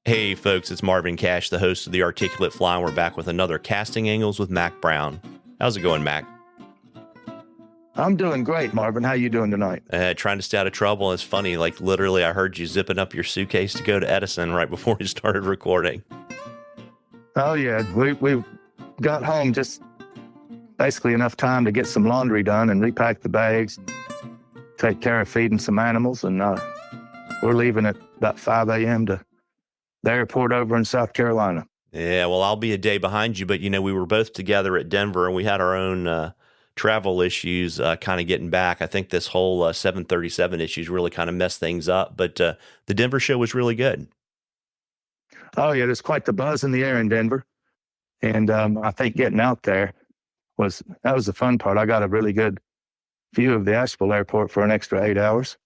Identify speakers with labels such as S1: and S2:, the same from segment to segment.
S1: Hey folks, it's Marvin Cash, the host of The Articulate Fly, and we're back with another Casting Angles with Mac Brown. How's it going, Mac?
S2: I'm doing great, Marvin. How you doing tonight?
S1: Trying to stay out of trouble. It's funny, like literally I heard you zipping up your suitcase to go to Edison right before we started recording.
S2: Oh, yeah. We got home just basically enough time to get some laundry done and repack the bags, take care of feeding some animals, and we're leaving at about 5 a.m. to the airport over in South Carolina.
S1: Yeah, well, I'll be a day behind you, but we were both together at Denver and we had our own travel issues kind of getting back. I think this whole 737 issues really kind of messed things up, but the Denver show was really good.
S2: Oh, yeah, there's quite the buzz in the air in Denver. And I think getting out there was the fun part. I got a really good view of the Asheville airport for an extra 8 hours.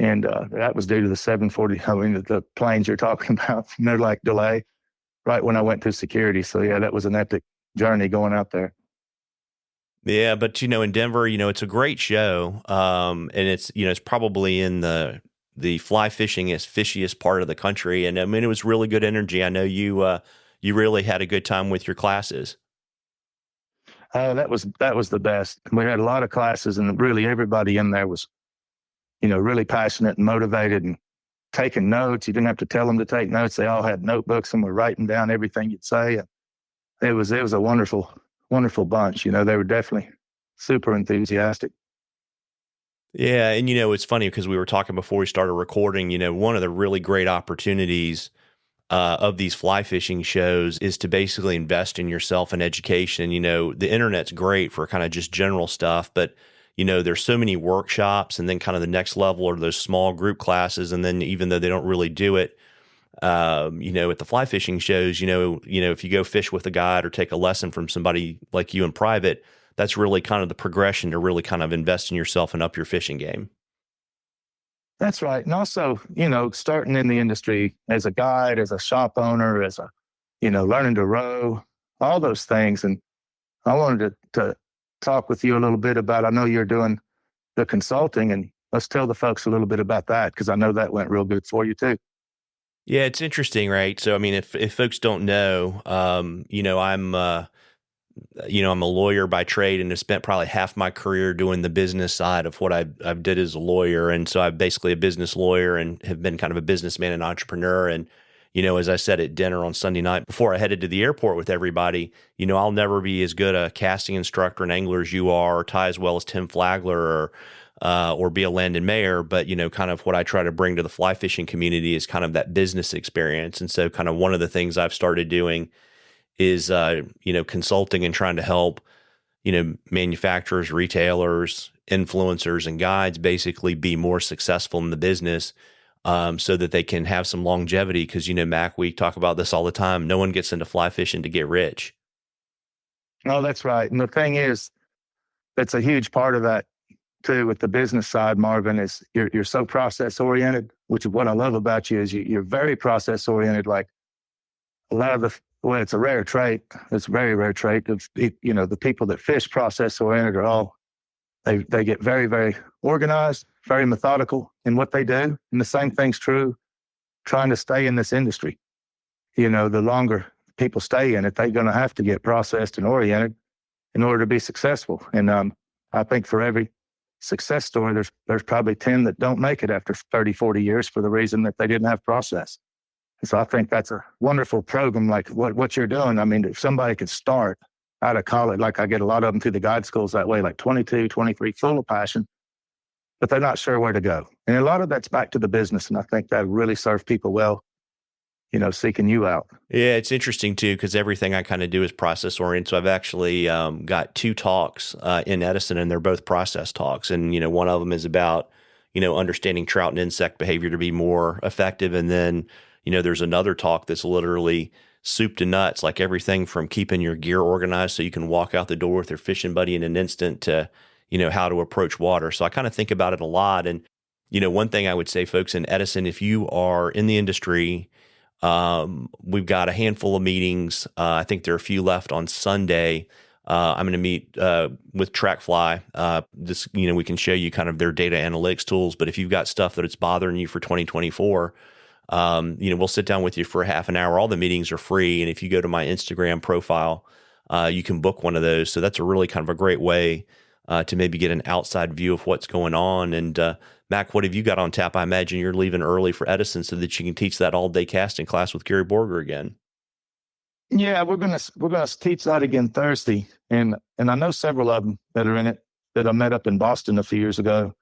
S2: And that was due to the 740, the planes you're talking about, and they're like delay right when I went through security. So, yeah, that was an epic journey going out there.
S1: Yeah, but, in Denver, it's a great show. And it's, it's probably in the fly fishiest part of the country. And it was really good energy. I know you really had a good time with your classes.
S2: That was the best. We had a lot of classes, and really everybody in there was, really passionate and motivated and taking notes. You didn't have to tell them to take notes. They all had notebooks and were writing down everything you'd say. And it was a wonderful, wonderful bunch. They were definitely super enthusiastic.
S1: Yeah. And, it's funny because we were talking before we started recording, one of the really great opportunities of these fly fishing shows is to basically invest in yourself and education. The internet's great for kind of just general stuff, but there's so many workshops, and then kind of the next level are those small group classes. And then even though they don't really do it, at the fly fishing shows, if you go fish with a guide or take a lesson from somebody like you in private, that's really kind of the progression to really kind of invest in yourself and up your fishing game.
S2: That's right. And also, starting in the industry as a guide, as a shop owner, as a, learning to row, all those things. And I wanted to talk with you a little bit about, I know you're doing the consulting, and let's tell the folks a little bit about that, because I know that went real good for you too.
S1: Yeah, it's interesting, right? So, if folks don't know, I'm a lawyer by trade and have spent probably half my career doing the business side of what I've did as a lawyer. And so I'm basically a business lawyer and have been kind of a businessman and entrepreneur. And, as I said at dinner on Sunday night, before I headed to the airport with everybody, I'll never be as good a casting instructor and angler as you are, or tie as well as Tim Flagler, or be a Landon Mayer. But, kind of what I try to bring to the fly fishing community is kind of that business experience. And so kind of one of the things I've started doing is, consulting and trying to help, manufacturers, retailers, influencers, and guides basically be more successful in the business, so that they can have some longevity. Because, Mac, we talk about this all the time. No one gets into fly fishing to get rich.
S2: No, that's right. And the thing is, that's a huge part of that too with the business side, Marvin, is you're so process oriented, which is what I love about you, is you're very process oriented. Like a lot of it's a rare trait. It's a very rare trait. The people that fish process oriented are all, they get very, very organized, very methodical in what they do. And the same thing's true trying to stay in this industry. The longer people stay in it, they're going to have to get processed and oriented in order to be successful. And I think for every success story, there's probably 10 that don't make it after 30, 40 years for the reason that they didn't have process. So I think that's a wonderful program, like what you're doing. If somebody could start out of college, like I get a lot of them through the guide schools that way, like 22, 23, full of passion, but they're not sure where to go. And a lot of that's back to the business. And I think that really serves people well, seeking you out.
S1: Yeah, it's interesting too, because everything I kind of do is process oriented. So I've actually got 2 talks in Edison, and they're both process talks. And, one of them is about, understanding trout and insect behavior to be more effective. And then, there's another talk that's literally soup to nuts, like everything from keeping your gear organized so you can walk out the door with your fishing buddy in an instant to, how to approach water. So I kind of think about it a lot. And, one thing I would say, folks, in Edison, if you are in the industry, we've got a handful of meetings. I think there are a few left on Sunday. I'm going to meet with TrackFly. We can show you kind of their data analytics tools. But if you've got stuff that it's bothering you for 2024, We'll sit down with you for a half an hour. All the meetings are free. And if you go to my Instagram profile, you can book one of those. So that's a really kind of a great way to maybe get an outside view of what's going on. And Mac, what have you got on tap? I imagine you're leaving early for Edison so that you can teach that all day casting class with Gary Borger again.
S2: Yeah, we're gonna teach that again Thursday, and I know several of them that are in it that I met up in Boston a few years ago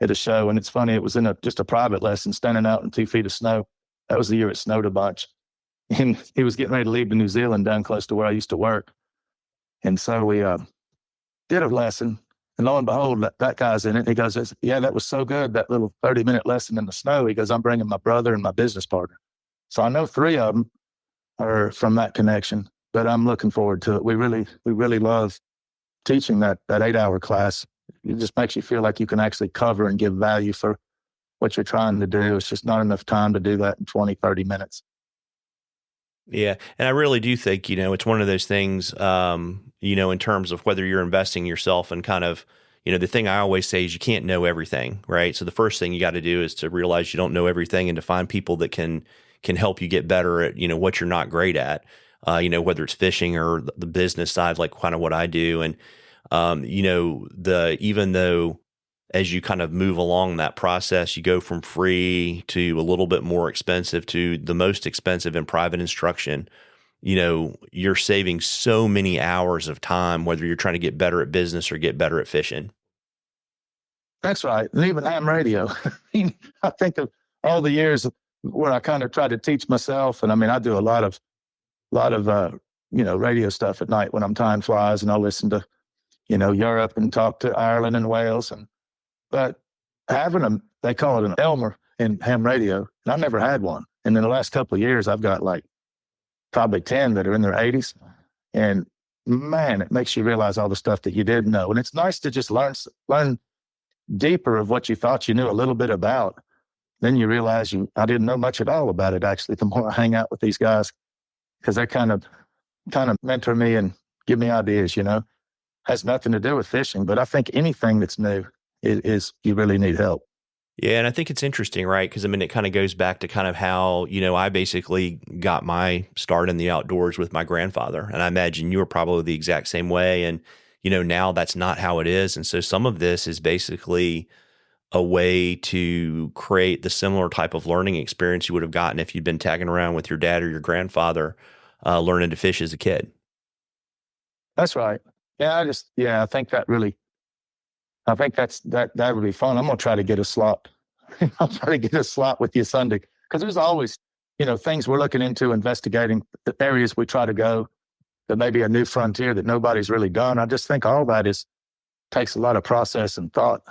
S2: at a show. And it's funny, it was in just a private lesson, standing out in 2 feet of snow. That was the year it snowed a bunch, and he was getting ready to leave to New Zealand down close to where I used to work. And so we did a lesson, and lo and behold, that guy's in it. He goes, "Yeah, that was so good, that little 30-minute lesson in the snow." He goes, "I'm bringing my brother and my business partner." So I know 3 of them are from that connection, but I'm looking forward to it. We really love teaching that 8-hour class. It just makes you feel like you can actually cover and give value for what you're trying to do. It's just not enough time to do that in 20, 30 minutes.
S1: Yeah. And I really do think, it's one of those things, in terms of whether you're investing yourself and kind of, the thing I always say is you can't know everything, right? So the first thing you got to do is to realize you don't know everything and to find people that can help you get better at, what you're not great at, whether it's fishing or the business side, like kind of what I do. And, even though as you kind of move along that process, you go from free to a little bit more expensive to the most expensive in private instruction, you're saving so many hours of time, whether you're trying to get better at business or get better at fishing.
S2: That's right. And even ham radio. I think of all the years where I kind of tried to teach myself. And I mean, I do a lot of radio stuff at night when I'm time flies, and I'll listen to, Europe and talk to Ireland and Wales. But having they call it an Elmer in ham radio, and I never had one. And in the last couple of years, I've got like probably 10 that are in their 80s. And man, it makes you realize all the stuff that you didn't know. And it's nice to just learn deeper of what you thought you knew a little bit about. Then you realize I didn't know much at all about it, actually, the more I hang out with these guys, because they kind of mentor me and give me ideas, has nothing to do with fishing. But I think anything that's new is you really need help.
S1: Yeah, and I think it's interesting, right? Because it kind of goes back to kind of how, I basically got my start in the outdoors with my grandfather. And I imagine you were probably the exact same way. And, now that's not how it is. And so some of this is basically a way to create the similar type of learning experience you would have gotten if you'd been tagging around with your dad or your grandfather, learning to fish as a kid.
S2: That's right. Yeah, I think that would be fun. I'm going to try to get a slot. I'll try to get a slot with you Sunday, because there's always, things we're looking into, investigating the areas we try to go that may be a new frontier that nobody's really done. I just think all that takes a lot of process and thought,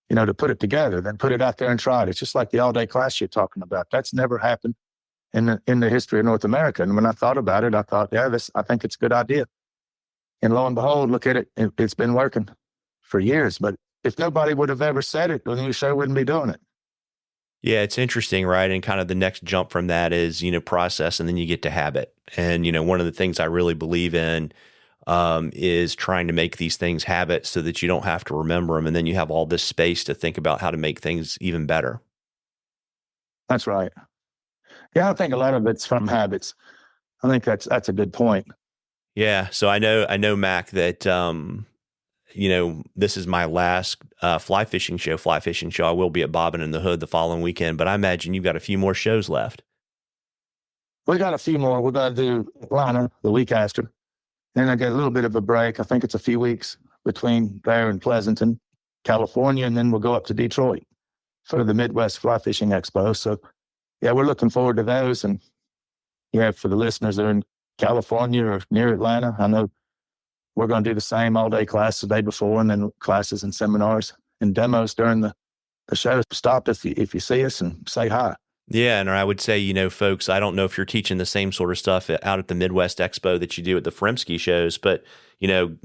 S2: to put it together, then put it out there and try it. It's just like the all-day class you're talking about. That's never happened in the history of North America. And when I thought about it, I thought, I think it's a good idea. And lo and behold, look at it. It's been working for years. But if nobody would have ever said it, then we sure wouldn't be doing it.
S1: Yeah, it's interesting, right? And kind of the next jump from that is, process, and then you get to habit. And, one of the things I really believe in is trying to make these things habits so that you don't have to remember them. And then you have all this space to think about how to make things even better.
S2: That's right. Yeah, I think a lot of it's from habits. I think that's a good point.
S1: Yeah. So I know, Mac, that, this is my last fly fishing show. I will be at Bobbin in the Hood the following weekend, but I imagine you've got a few more shows left.
S2: We got a few more. We're going to do Atlanta the week after. Then I get a little bit of a break. I think it's a few weeks between there and Pleasanton, California, and then we'll go up to Detroit for the Midwest Fly Fishing Expo. So, yeah, we're looking forward to those. And yeah, for the listeners that are in California or near Atlanta, I know we're going to do the same all-day class the day before, and then classes and seminars and demos during the show. Stop if you see us and say hi.
S1: Yeah, and I would say, folks, I don't know if you're teaching the same sort of stuff out at the Midwest Expo that you do at the Fremsky shows, but,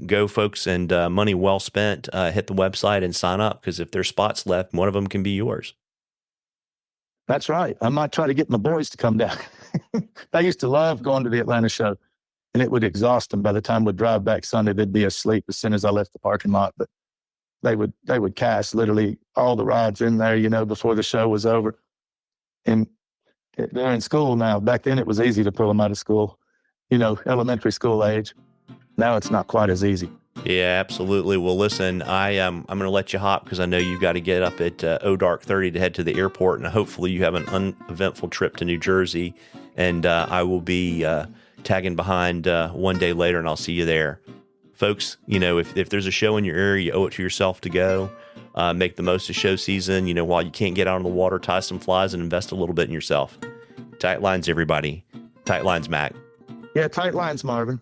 S1: go, folks, and money well spent. Hit the website and sign up, because if there's spots left, one of them can be yours.
S2: That's right. I might try to get my boys to come down. They used to love going to the Atlanta show, and it would exhaust them. By the time we'd drive back Sunday, they'd be asleep as soon as I left the parking lot. But they would cast literally all the rods in there, before the show was over. And they're in school now. Back then, it was easy to pull them out of school, elementary school age. Now it's not quite as easy.
S1: Yeah, absolutely. Well, listen, I'm going to let you hop because I know you've got to get up at dark 30 to head to the airport, and hopefully you have an uneventful trip to New Jersey. And I will be tagging behind one day later, and I'll see you there, folks. If there's a show in your area, you owe it to yourself to go. Make the most of show season. While you can't get out on the water, tie some flies and invest a little bit in yourself. Tight lines, everybody. Tight lines, Mac.
S2: Yeah, tight lines, Marvin.